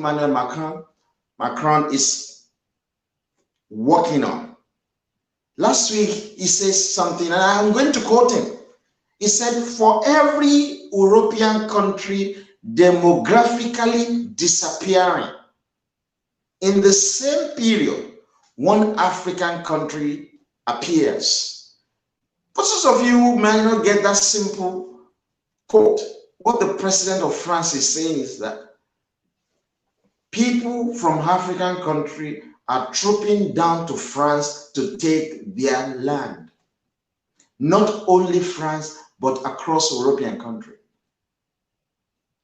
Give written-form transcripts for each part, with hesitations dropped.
Emmanuel Macron is working on. Last week, he says something, and I'm going to quote him. He said, for every European country demographically disappearing, in the same period, one African country appears. For those of you who may not get that simple quote, what the president of France is saying is that people from African country are trooping down to France to take their land. Not only France, but across European country.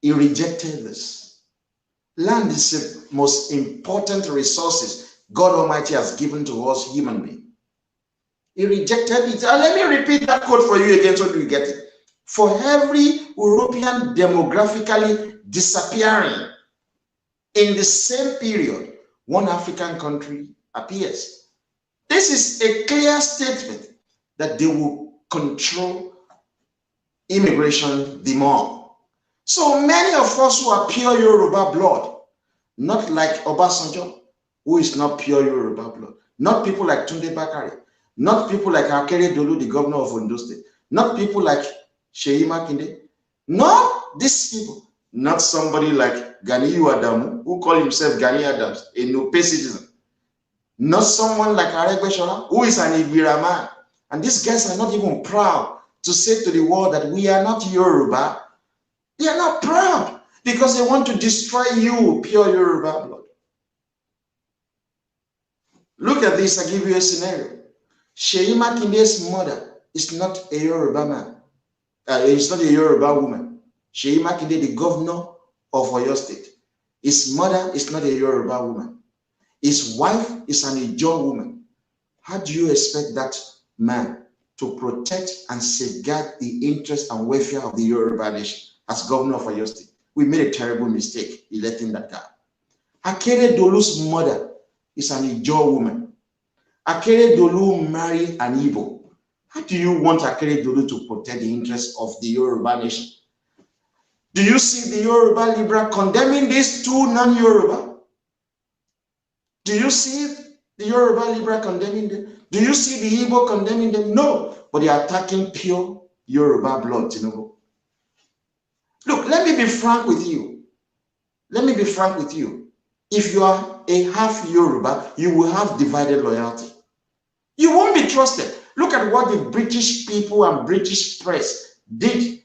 He rejected this. Land is the most important resources God Almighty has given to us human beings. He rejected it. Let me repeat that quote for you again so you get it. For every European demographically disappearing, in the same period, one African country appears. This is a clear statement that they will control immigration the more. So many of us who are pure Yoruba blood, not like Obasanjo, who is not pure Yoruba blood, not people like Tunde Bakare, not people like Akere Dolu, the governor of Ondo State, not people like Seyi Makinde, not these people, not somebody like Ganiyu Adamu, who call himself Gani Adams, a Nupe citizen, not someone like Aregbesola, who is an Igbira man. And these guys are not even proud to say to the world that we are not Yoruba. They are not proud because they want to destroy you, pure Yoruba blood. Look at this, I give you a scenario. Seyi Makinde's mother is not a Yoruba man. It's not a Yoruba woman. Seyi Makinde, the governor of Oyo State. His mother is not a Yoruba woman. His wife is an Ijaw woman. How do you expect that man to protect and safeguard the interest and welfare of the Yoruba nation as governor of Oyo State? We made a terrible mistake electing that guy. Akere Dolu's mother is an Ijaw woman. Akere Dolu married an Igbo. How do you want Akere Dolu to protect the interests of the Yoruba nation? Do you see the Yoruba Libra condemning these two non-Yoruba? Do you see the Yoruba Libra condemning them? Do you see the Igbo condemning them? No, but they are attacking pure Yoruba blood, you know. Look, let me be frank with you. Let me be frank with you. If you are a half Yoruba, you will have divided loyalty. You won't be trusted. Look at what the British people and British press did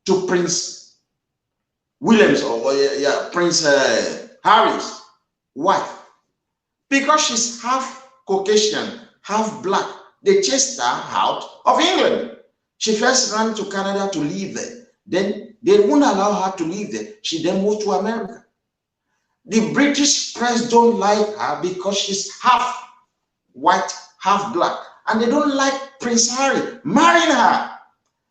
to Prince William's or Prince Harry's wife. Because she's half Caucasian, half black, they chased her out of England. She first ran to Canada to live there. Then they wouldn't allow her to live there. She then moved to America. The British press don't like her because she's half white, half black. And they don't like Prince Harry marrying her.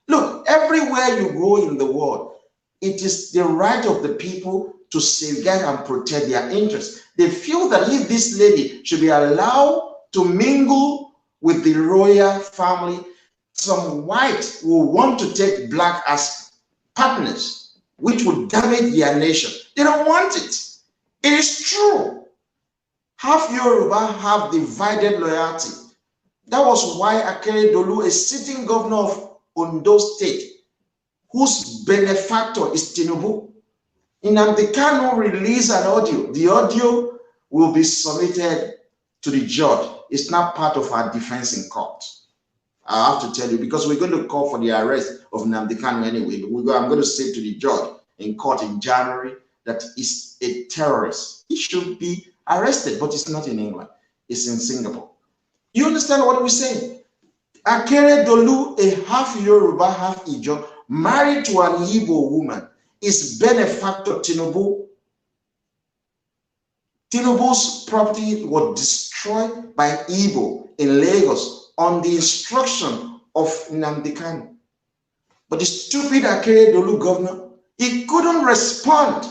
Look, everywhere you go in the world, it is the right of the people to safeguard and protect their interests. They feel that if this lady should be allowed to mingle with the royal family, some white will want to take black as partners, which would damage their nation. They don't want it. It is true. Half Yoruba have divided loyalty. That was why Akere Dolu, a sitting governor of Ondo State, whose benefactor is Tinubu, Nnamdi Kanu released an audio. The audio will be submitted to the judge. It's not part of our defense in court. I have to tell you, because we're going to call for the arrest of Nnamdi Kanu anyway. But I'm going to say to the judge in court in January that he's a terrorist. He should be arrested, but it's not in England. It's in Singapore. You understand what we're saying? Akere Dolu, a half Yoruba, half Ijaw, married to an Igbo woman, is benefactor Tinubu. Tinubu's property was destroyed by Igbo in Lagos on the instruction of Nnamdi Kanu. But the stupid Akere Dolu governor, he couldn't respond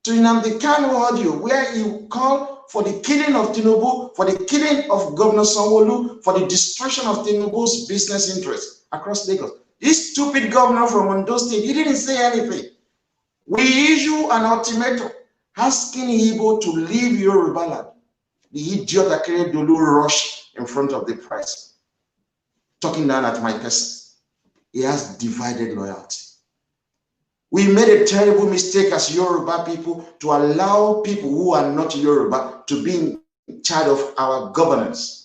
to Nnamdi Kanu audio where he called for the killing of Tinubu, for the killing of Governor Sanwo-Olu, for the destruction of Tinubu's business interests across Lagos. This stupid governor from Ondo State, he didn't say anything. We issue an ultimatum asking Igbo to leave Yoruba land. The idiot Akeredolu rushed in front of the press, talking down at my person. He has divided loyalty. We made a terrible mistake as Yoruba people to allow people who are not Yoruba to be in charge of our governance.